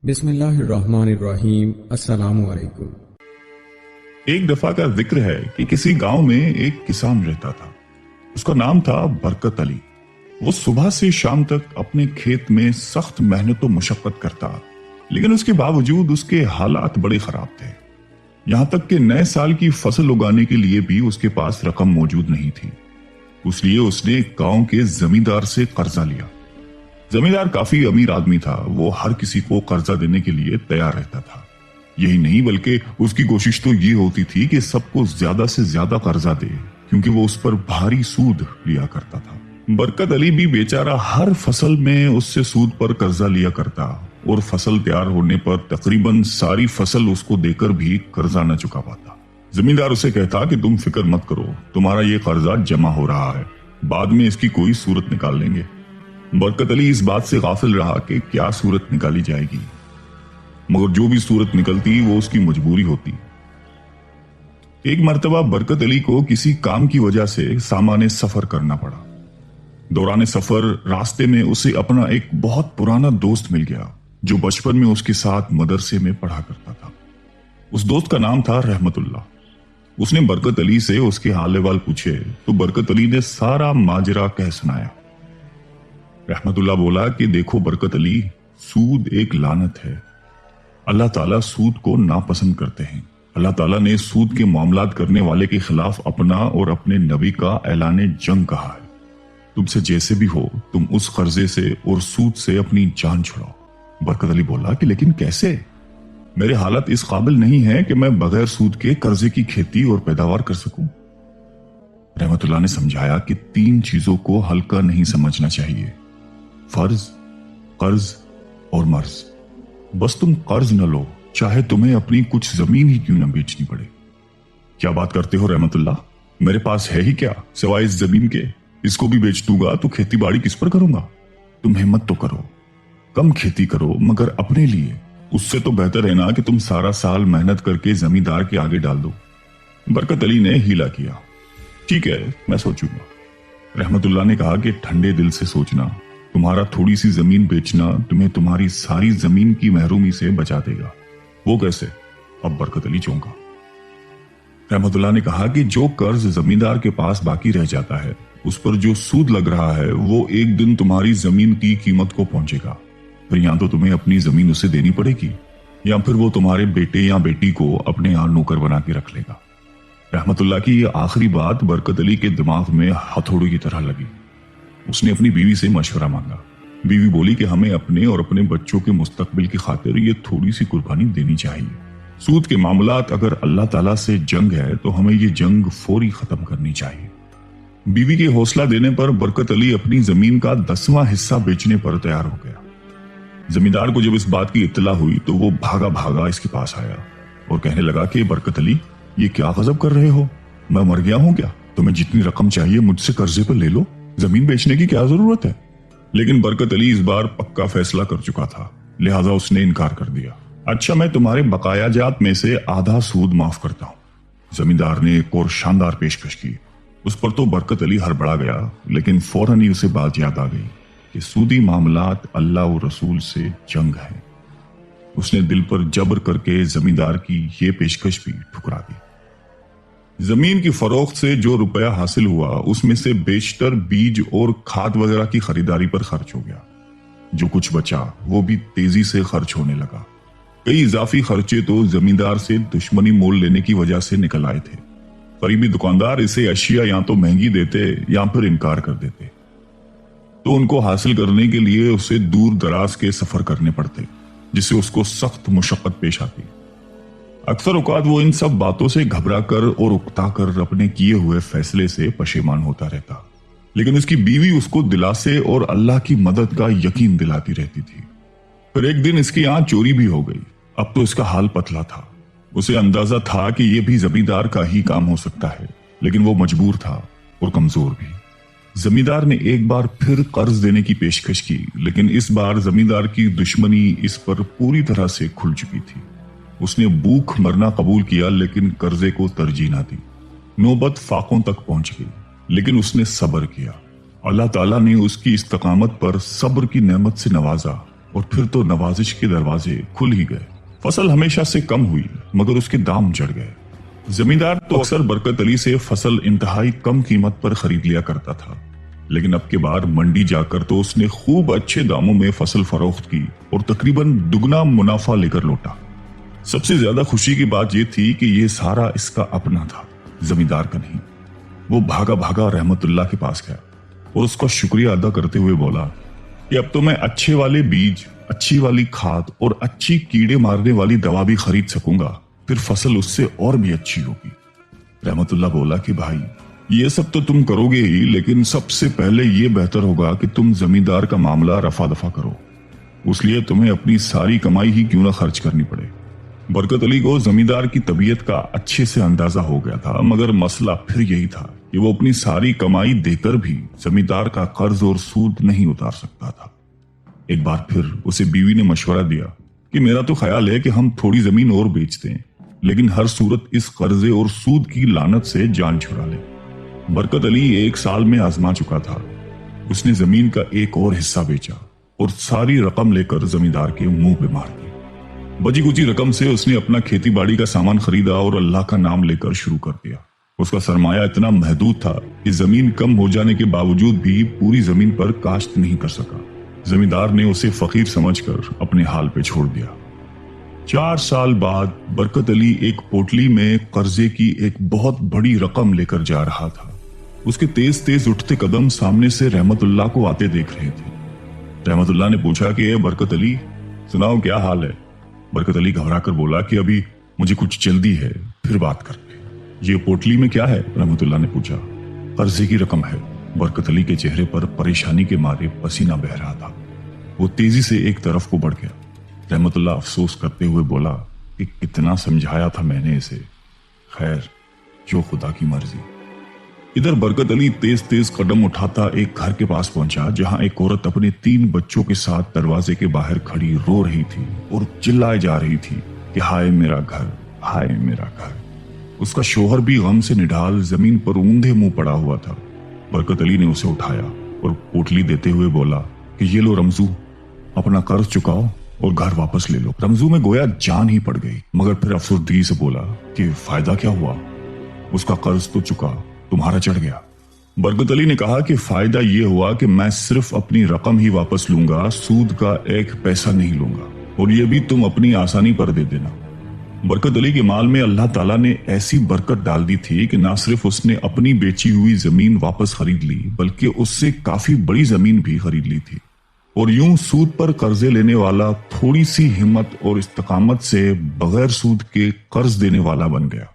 بسم اللہ الرحمن الرحیم۔ السلام علیکم۔ ایک دفعہ کا ذکر ہے کہ کسی گاؤں میں ایک کسان رہتا تھا۔ اس کا نام تھا برکت علی۔ وہ صبح سے شام تک اپنے کھیت میں سخت محنت و مشقت کرتا، لیکن اس کے باوجود اس کے حالات بڑے خراب تھے۔ یہاں تک کہ نئے سال کی فصل اگانے کے لیے بھی اس کے پاس رقم موجود نہیں تھی۔ اس لیے اس نے گاؤں کے زمیندار سے قرضہ لیا۔ زمیندار کافی امیر آدمی تھا، وہ ہر کسی کو قرضہ دینے کے لیے تیار رہتا تھا۔ یہی نہیں بلکہ اس کی کوشش تو یہ ہوتی تھی کہ سب کو زیادہ سے زیادہ قرضہ دے، کیونکہ وہ اس پر بھاری سود لیا کرتا تھا۔ برکت علی بھی بیچارہ ہر فصل میں اس سے سود پر قرضہ لیا کرتا، اور فصل تیار ہونے پر تقریباً ساری فصل اس کو دے کر بھی قرضہ نہ چکا پاتا۔ زمیندار اسے کہتا کہ تم فکر مت کرو، تمہارا یہ قرضہ جمع ہو رہا ہے، بعد میں اس کی کوئی صورت نکال لیں گے۔ برکت علی اس بات سے غافل رہا کہ کیا صورت نکالی جائے گی، مگر جو بھی صورت نکلتی وہ اس کی مجبوری ہوتی۔ ایک مرتبہ برکت علی کو کسی کام کی وجہ سے سامان سفر کرنا پڑا۔ دوران سفر راستے میں اسے اپنا ایک بہت پرانا دوست مل گیا جو بچپن میں اس کے ساتھ مدرسے میں پڑھا کرتا تھا۔ اس دوست کا نام تھا رحمت اللہ۔ اس نے برکت علی سے اس کے حال احوال پوچھے تو برکت علی نے سارا ماجرا کہہ سنایا۔ رحمت اللہ بولا کہ دیکھو برکت علی، سود ایک لعنت ہے۔ اللہ تعالیٰ سود کو ناپسند کرتے ہیں۔ اللہ تعالیٰ نے سود کے معاملات کرنے والے کے خلاف اپنا اور اپنے نبی کا اعلان جنگ کہا ہے۔ تم سے جیسے بھی ہو تم اس قرضے سے اور سود سے اپنی جان چھڑاؤ۔ برکت علی بولا کہ لیکن کیسے؟ میرے حالت اس قابل نہیں ہے کہ میں بغیر سود کے قرضے کی کھیتی اور پیداوار کر سکوں۔ رحمت اللہ نے سمجھایا کہ 3 چیزوں کو ہلکا نہیں سمجھنا چاہیے: فرض، قرض اور مرض۔ بس تم قرض نہ لو، چاہے تمہیں اپنی کچھ زمین ہی کیوں نہ بیچنی پڑے۔ کیا بات کرتے ہو رحمت اللہ، میرے پاس ہے ہی کیا سوائے اس زمین کے؟ اس کو بھی بیچ دوں گا تو کھیتی باڑی کس پر کروں گا؟ تم ہمت تو کرو، کم کھیتی کرو مگر اپنے لیے۔ اس سے تو بہتر ہے نا کہ تم سارا سال محنت کر کے زمیندار کے آگے ڈال دو۔ برکت علی نے ہیلا کیا۔ ٹھیک ہے، میں سوچوں گا۔ رحمت اللہ نے کہا کہ ٹھنڈے دل سے سوچنا، تمہارا تھوڑی سی زمین بیچنا تمہیں تمہاری ساری زمین کی محرومی سے بچا دے گا۔ وہ کیسے؟ اب برکت علی چونکا۔ رحمت اللہ نے کہا کہ جو قرض زمیندار کے پاس باقی رہ جاتا ہے اس پر جو سود لگ رہا ہے وہ ایک دن تمہاری زمین کی قیمت کو پہنچے گا۔ پھر یا تو تمہیں اپنی زمین اسے دینی پڑے گی یا پھر وہ تمہارے بیٹے یا بیٹی کو اپنے یہاں نوکر بنا کے رکھ لے گا۔ رحمت اللہ کی یہ آخری بات برکت علی کے دماغ میں ہتھوڑی کی طرح لگی۔ اس نے اپنی بیوی سے مشورہ مانگا۔ بیوی بولی کہ ہمیں اپنے اور اپنے بچوں کے مستقبل کی خاطر یہ تھوڑی سی قربانی دینی چاہیے۔ سود کے معاملات اگر اللہ تعالیٰ سے جنگ ہے تو ہمیں یہ جنگ فوری ختم کرنی چاہیے۔ بیوی کے حوصلہ دینے پر برکت علی اپنی زمین کا 10واں حصہ بیچنے پر تیار ہو گیا۔ زمیندار کو جب اس بات کی اطلاع ہوئی تو وہ بھاگا بھاگا اس کے پاس آیا اور کہنے لگا کہ برکت علی، یہ کیا غضب کر رہے ہو؟ میں مر گیا ہوں کیا؟ تمہیں جتنی رقم چاہیے مجھ سے قرضے پر لے لو، زمین بیچنے کی کیا ضرورت ہے؟ لیکن برکت علی اس بار پکا فیصلہ کر چکا تھا، لہٰذا اس نے انکار کر دیا۔ اچھا، میں تمہارے بقایا جات میں سے آدھا سود معاف کرتا ہوں۔ زمیندار نے ایک اور شاندار پیشکش کی۔ اس پر تو برکت علی ہڑبڑا گیا، لیکن فوراً ہی اسے بات یاد آ گئی کہ سودی معاملات اللہ و رسول سے جنگ ہے۔ اس نے دل پر جبر کر کے زمیندار کی یہ پیشکش بھی ٹھکرا دی۔ زمین کی فروخت سے جو روپیہ حاصل ہوا اس میں سے بیشتر بیج اور کھاد وغیرہ کی خریداری پر خرچ ہو گیا۔ جو کچھ بچا وہ بھی تیزی سے خرچ ہونے لگا۔ کئی اضافی خرچے تو زمیندار سے دشمنی مول لینے کی وجہ سے نکل آئے تھے۔ قریبی دکاندار اسے اشیاء یا تو مہنگی دیتے یا پھر انکار کر دیتے، تو ان کو حاصل کرنے کے لیے اسے دور دراز کے سفر کرنے پڑتے، جس سے اس کو سخت مشقت پیش آتی۔ اکثر اوقات وہ ان سب باتوں سے گھبرا کر اور اکتا کر اپنے کیے ہوئے فیصلے سے پشیمان ہوتا رہتا، لیکن اس کی بیوی اس کو دلاسے اور اللہ کی مدد کا یقین دلاتی رہتی تھی۔ پھر ایک دن اس کی آنکھ چوری بھی ہو گئی۔ اب تو اس کا حال پتلا تھا۔ اسے اندازہ تھا کہ یہ بھی زمیندار کا ہی کام ہو سکتا ہے، لیکن وہ مجبور تھا اور کمزور بھی۔ زمیندار نے ایک بار پھر قرض دینے کی پیشکش کی، لیکن اس بار زمیندار کی دشمنی اس پر پوری طرح سے کھل چکی تھی۔ اس نے بھوک مرنا قبول کیا لیکن قرضے کو ترجیح نہ دی۔ نوبت فاقوں تک پہنچ گئی، لیکن اس نے صبر کیا۔ اللہ تعالیٰ نے اس کی استقامت پر صبر کی نعمت سے نوازا اور پھر تو نوازش کے دروازے کھل ہی گئے۔ فصل ہمیشہ سے کم ہوئی مگر اس کے دام چڑھ گئے۔ زمیندار تو اکثر برکت علی سے فصل انتہائی کم قیمت پر خرید لیا کرتا تھا، لیکن اب کے بار منڈی جا کر تو اس نے خوب اچھے داموں میں فصل فروخت کی اور تقریباً دگنا منافع لے کر لوٹا۔ سب سے زیادہ خوشی کی بات یہ تھی کہ یہ سارا اس کا اپنا تھا، زمیندار کا نہیں۔ وہ بھاگا بھاگا رحمت اللہ کے پاس گیا اور اس کا شکریہ ادا کرتے ہوئے بولا کہ اب تو میں اچھے والے بیج، اچھی والی کھاد اور اچھی کیڑے مارنے والی دوا بھی خرید سکوں گا، پھر فصل اس سے اور بھی اچھی ہوگی۔ رحمت اللہ بولا کہ بھائی یہ سب تو تم کرو گے ہی، لیکن سب سے پہلے یہ بہتر ہوگا کہ تم زمیندار کا معاملہ رفع دفع کرو، اس لیے تمہیں اپنی ساری کمائی ہی کیوں نہ خرچ کرنی پڑے۔ برکت علی کو زمیندار کی طبیعت کا اچھے سے اندازہ ہو گیا تھا، مگر مسئلہ پھر یہی تھا کہ وہ اپنی ساری کمائی دے کر بھی زمیندار کا قرض اور سود نہیں اتار سکتا تھا۔ ایک بار پھر اسے بیوی نے مشورہ دیا کہ میرا تو خیال ہے کہ ہم تھوڑی زمین اور بیچ دیں، لیکن ہر صورت اس قرضے اور سود کی لعنت سے جان چھڑا لیں۔ برکت علی 1 سال میں آزما چکا تھا۔ اس نے زمین کا ایک اور حصہ بیچا اور ساری رقم لے کر زمیندار کے منہ پہ مار دی۔ بچی کچی رقم سے اس نے اپنا کھیتی باڑی کا سامان خریدا اور اللہ کا نام لے کر شروع کر دیا۔ اس کا سرمایہ اتنا محدود تھا کہ زمین کم ہو جانے کے باوجود بھی پوری زمین پر کاشت نہیں کر سکا۔ زمیندار نے اسے فقیر سمجھ کر اپنے حال پہ چھوڑ دیا۔ 4 سال بعد برکت علی ایک پوٹلی میں قرضے کی ایک بہت بڑی رقم لے کر جا رہا تھا۔ اس کے تیز تیز اٹھتے قدم سامنے سے رحمت اللہ کو آتے دیکھ رہے تھے۔ رحمت اللہ نے پوچھا کہ اے برکت علی، سناؤ کیا حال ہے؟ برکت علی گھبرا کر بولا کہ ابھی مجھے کچھ جلدی ہے، پھر بات کرتے۔ یہ پوٹلی میں کیا ہے؟ رحمت اللہ نے پوچھا۔ قرضے کی رقم ہے۔ برکت علی کے چہرے پر پریشانی کے مارے پسینہ بہہ رہا تھا۔ وہ تیزی سے ایک طرف کو بڑھ گیا۔ رحمت اللہ افسوس کرتے ہوئے بولا کہ کتنا سمجھایا تھا میں نے اسے، خیر جو خدا کی مرضی۔ ادھر برکت علی تیز تیز قدم اٹھاتا ایک گھر کے پاس پہنچا جہاں ایک عورت اپنے 3 بچوں کے ساتھ دروازے کے باہر کھڑی رو رہی تھی اور چلائے جا رہی تھی کہ ہائے میرا گھر، ہائے میرا گھر۔ اس کا شوہر بھی غم سے نڈھال زمین پر اوندھے منہ پڑا ہوا تھا۔ برکت علی نے اسے اٹھایا اور پوٹلی دیتے ہوئے بولا کہ یہ لو رمزو، اپنا قرض چکاؤ اور گھر واپس لے لو۔ رمزو میں گویا جان ہی پڑ گئی، مگر پھر افسردگی سے بولا کہ فائدہ کیا ہوا، اس کا قرض تو چکا، تمہارا چڑھ گیا۔ برکت علی نے کہا کہ فائدہ یہ ہوا کہ میں صرف اپنی رقم ہی واپس لوں گا، سود کا 1 پیسہ نہیں لوں گا، اور یہ بھی تم اپنی آسانی پر دے دینا۔ برکت علی کے مال میں اللہ تعالیٰ نے ایسی برکت ڈال دی تھی کہ نہ صرف اس نے اپنی بیچی ہوئی زمین واپس خرید لی بلکہ اس سے کافی بڑی زمین بھی خرید لی تھی، اور یوں سود پر قرضے لینے والا تھوڑی سی ہمت اور استقامت سے بغیر سود کے قرض دینے والا بن گیا۔